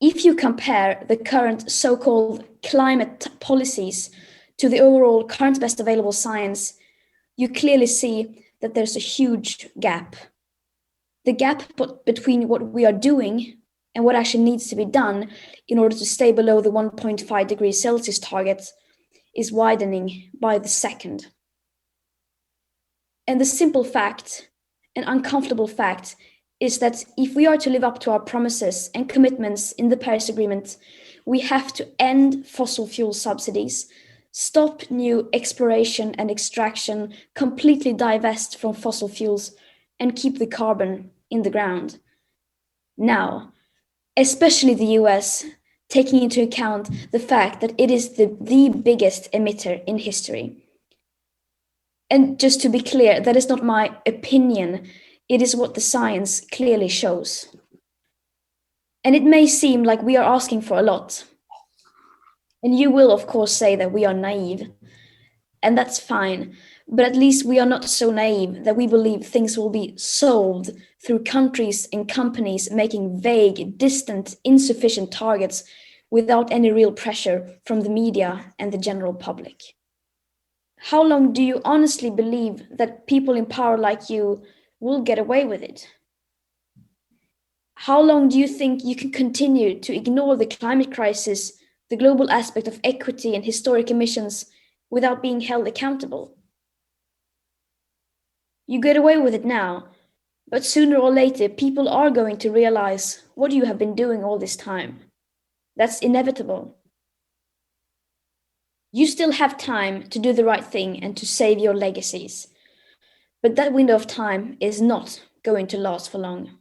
If you compare the current so-called climate policies to the overall current best available science, you clearly see that there's a huge gap. The gap between what we are doing and what actually needs to be done in order to stay below the 1.5 degrees Celsius target is widening by the second. And the simple fact, an uncomfortable fact, is that if we are to live up to our promises and commitments in the Paris Agreement, we have to end fossil fuel subsidies, stop new exploration and extraction, completely divest from fossil fuels, and keep the carbon in the ground. Now, especially the US, taking into account the fact that it is the biggest emitter in history. And just to be clear, that is not my opinion. It is what the science clearly shows. And it may seem like we are asking for a lot. And you will, of course, say that we are naive. And that's fine. But at least we are not so naive that we believe things will be solved through countries and companies making vague, distant, insufficient targets without any real pressure from the media and the general public. How long do you honestly believe that people in power like you will get away with it? How long do you think you can continue to ignore the climate crisis, the global aspect of equity and historic emissions without being held accountable? You get away with it now, but sooner or later, people are going to realize what you have been doing all this time. That's inevitable. You still have time to do the right thing and to save your legacies. But that window of time is not going to last for long.